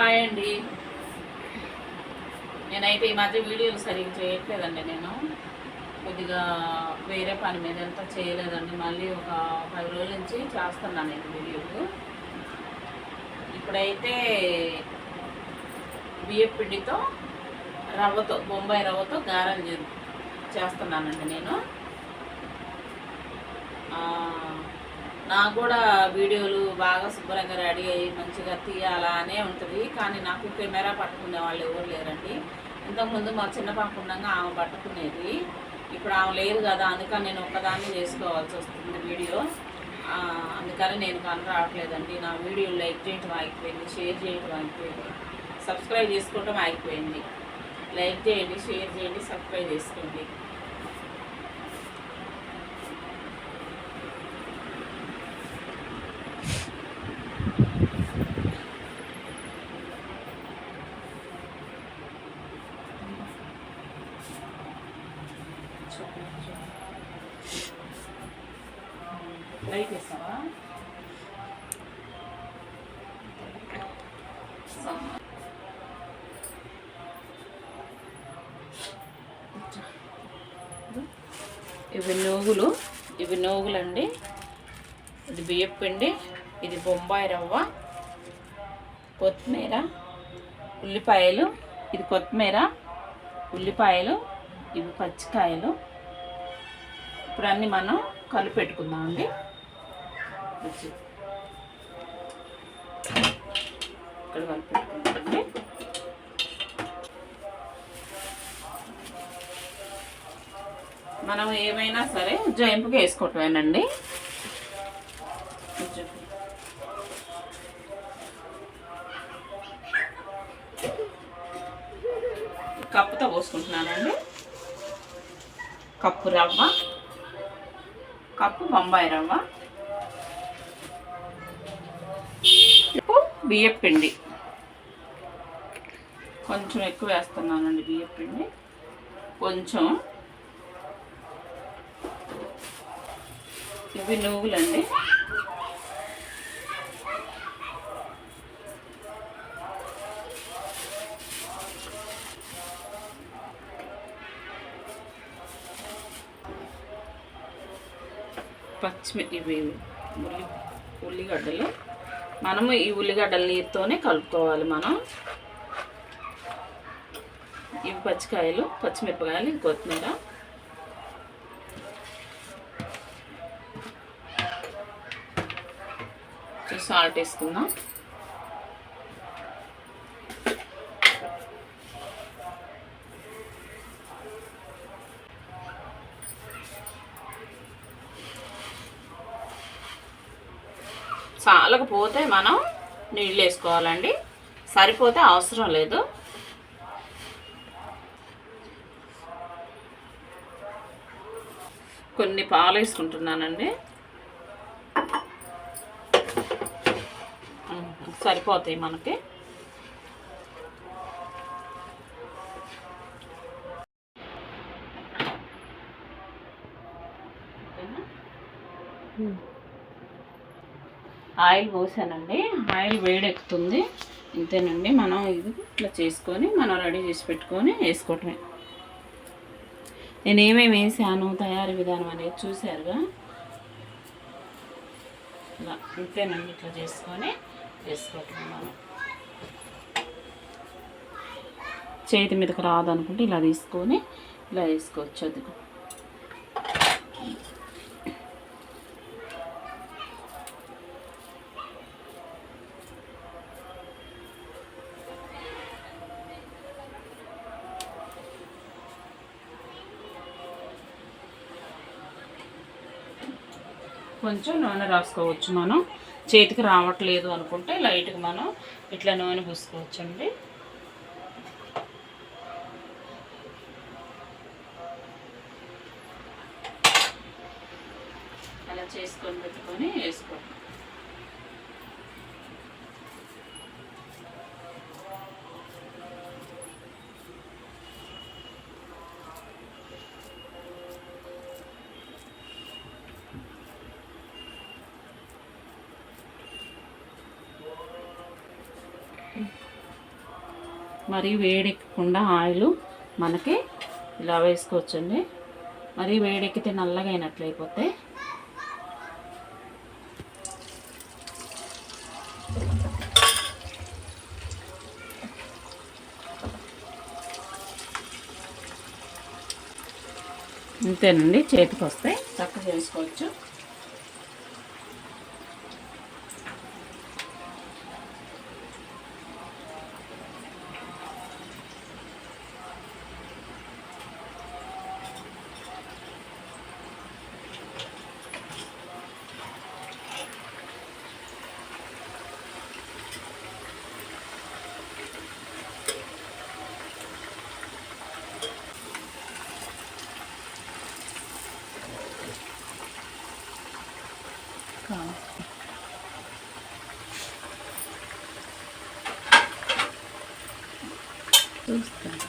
Hi అండి. నేనైతే ఈ మధ్య వీడియోలు సరిగ్గా చేయట్లేదండి. నేను కొద్దిగా వేరే పని మీద ఎంత చేయలేదండి. మళ్ళీ ఒక 10 రోజుల నుంచి చేస్తున్నాను నేను వీడియోలు. ఇప్పుడైతే బియ్యం పిండితో బొంబాయి రవ్వతో గారెలు చేస్తున్నానండి నేను. నాకు కూడా వీడియోలు బాగా శుభ్రంగా రెడీ అయ్యి మంచిగా తీయాలా అనే ఉంటుంది. కానీ నాకు కెమెరా పట్టుకునే వాళ్ళు ఎవరు లేరండి. ఇంతకుముందు మా చిన్న పాప ఉండగా ఆమె పట్టుకునేది. ఇప్పుడు ఆమె లేదు కదా, అందుకని నేను ఒక్కదాన్ని చేసుకోవాల్సి వస్తుంది వీడియో. అందుకని నేను పని రావట్లేదండి. నా వీడియో లైక్ చేయటం ఆగిపోయింది, షేర్ చేయటం ఆగిపోయింది, సబ్స్క్రైబ్ చేసుకోవటం ఆగిపోయింది. లైక్ చేయండి, షేర్ చేయండి, సబ్స్క్రైబ్ చేసుకోండి. లైట్ వేస్తావా? ఇవి నూగులండి. ఇది బియ్యం పిండి, ఇది బొంబాయి రవ్వ, కొత్తిమీర, ఉల్లిపాయలు, ఇది కొత్తిమీర, ఉల్లిపాయలు, ఇవి పచ్చికాయలు. ఇప్పుడు అన్నీ మనం కలిపెట్టుకుందామండి. ఇక్కడ కలిపెట్టుకుందామండి. మనం ఏమైనా సరే ఉజ్జాయింపుగా వేసుకోవటమేనండి. కప్పుతో పోసుకుంటున్నానండి. కప్పు రవ్వ, కప్పు బొంబాయి రవ్వ, బియ్యం పిండి కొంచెం ఎక్కువ వేస్తున్నానండి. బియ్యం పిండి కొంచెం. ఇవి నువ్వులండి. ఇవి ఉల్లిగడ్డలు. మనము ఈ ఉల్లిగడ్డల నీరుతోనే కలుపుకోవాలి మనం. ఇవి పచ్చికాయలు, పచ్చిమిరపకాయలు, ఇది కొత్తిమీర. సాల్ట్ వేసుకుందాం. చాలకపోతే మనం నీళ్ళు వేసుకోవాలండి, సరిపోతే అవసరం లేదు. కొన్ని పాలు వేసుకుంటున్నానండి, సరిపోతాయి మనకి. ఆయిల్ పోసానండి. ఆయిల్ వేడెక్కుతుంది. ఇంతేనండి. మనం ఇది ఇట్లా చేసుకొని మనం రెడీ చేసి పెట్టుకొని వేసుకోవటమే. నేను ఏమేమి వేసాను, తయారీ విధానం అనేది చూసారుగా. ఇలా ఇంతేనండి. ఇట్లా చేసుకొని వేసుకోవటం. మనం చేతి మీదకి రాదనుకుంటే ఇలా తీసుకొని ఇలా వేసుకోవచ్చు. అది కొంచెం నూనె రాసుకోవచ్చు. మనం చేతికి రావట్లేదు అనుకుంటే లైట్గా మనం ఇట్లా నూనె పూసుకోవచ్చు అండి. అలా చేసుకొని పెట్టుకొని వేసుకోండి. మరీ వేడెక్కకుండా ఆయిల్ మనకి ఇలా వేసుకోవచ్చండి. మరీ వేడెక్కితే నల్లగా అయినట్లయిపోతే అంతేనండి, చేతికి వస్తే చక్కగా చేసుకోవచ్చు. చూస్తాను.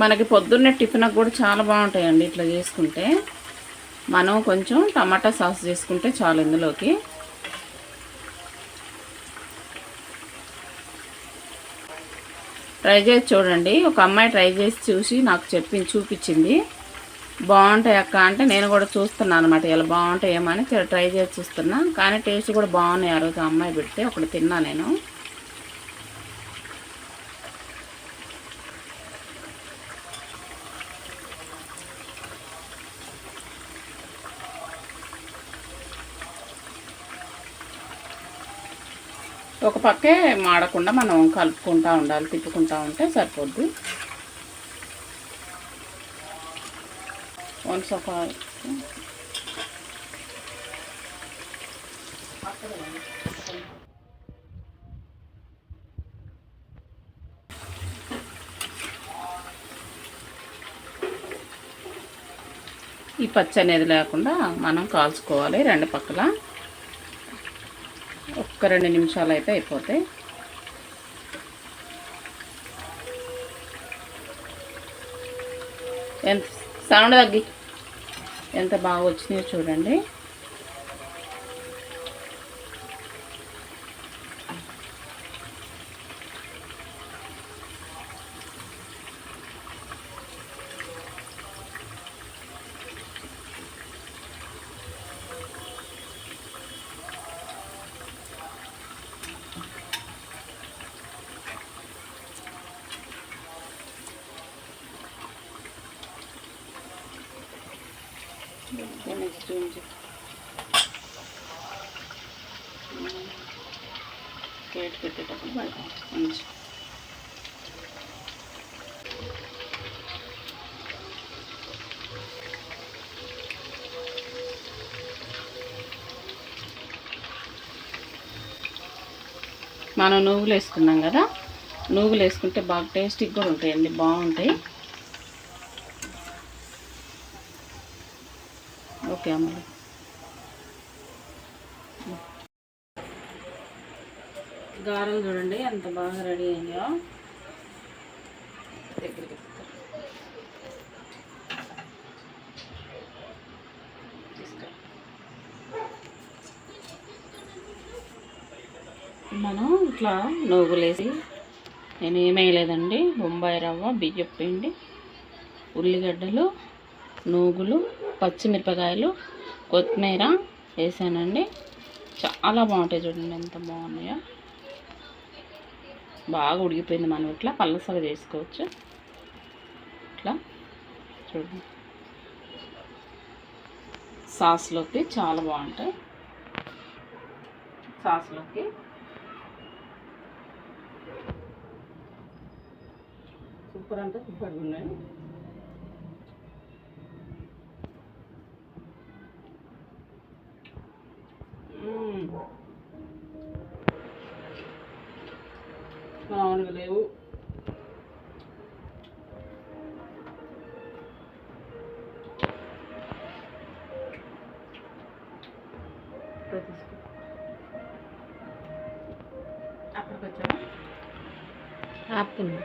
మనకి పొద్దున్నే టిఫిన్కి కూడా చాలా బాగుంటాయండి ఇట్లా చేసుకుంటే. మనం కొంచెం టమాటా సాస్ చేసుకుంటే చాలు ఇందులోకి. ట్రై చేసి చూడండి. ఒక అమ్మాయి ట్రై చేసి చూసి నాకు చూపించింది. బాగుంటాయి అక్క అంటే నేను కూడా చూస్తున్నాను అనమాట, ఇలా బాగుంటాయేమో అని ట్రై చేసి చూస్తున్నా. కానీ టేస్ట్ కూడా బాగున్నాయి. ఆ రోజు అమ్మాయి పెడితే ఒకటి తిన్నా నేను. ఒక పక్కే మాడకుండా మనం కలుపుకుంటూ ఉండాలి, తిప్పుకుంటూ ఉంటే సరిపోద్ది. వన్స్ ఒక ఈ పచ్చి అనేది లేకుండా మనం కాల్చుకోవాలి రెండు పక్కల. ఒక్క 2 నిమిషాలు అయితే అయిపోతాయి. ఎంత సౌండ్ తగ్గి ఎంత బాగా వచ్చినాయో చూడండి. నెక్స్ట్ ప్లేట్ పెట్టేటప్పుడు మంచి మనం నువ్వులు వేసుకున్నాం కదా, నువ్వులు వేసుకుంటే బాగా టేస్టీగా కూడా ఉంటాయండి, బాగుంటాయి. ఓకే అమ్మ. గారెలు చూడండి ఎంత బాగా రెడీ అయ్యాయో. దగ్గరికి మనం ఇట్లా నువ్వులేసి, నేను ఏమేయలేదండి, బొంబాయి రవ్వ, బియ్యం పిండి, ఉల్లిగడ్డలు, నూగులు, పచ్చిమిరపకాయలు, కొత్తిమీర వేసానండి. చాలా బాగుంటాయి చూడండి ఎంత బాగున్నాయో. బాగా ఉడికిపోయింది. మనం ఇట్లా పలసగా చేసుకోవచ్చు. ఇట్లా చూడండి, సాస్లోకి చాలా బాగుంటాయి. సాస్లోకి సూపర్ అంటే సూపర్గా ఉన్నాయి. ఎక్కడికి వచ్చాము? ఆపుతున్నా.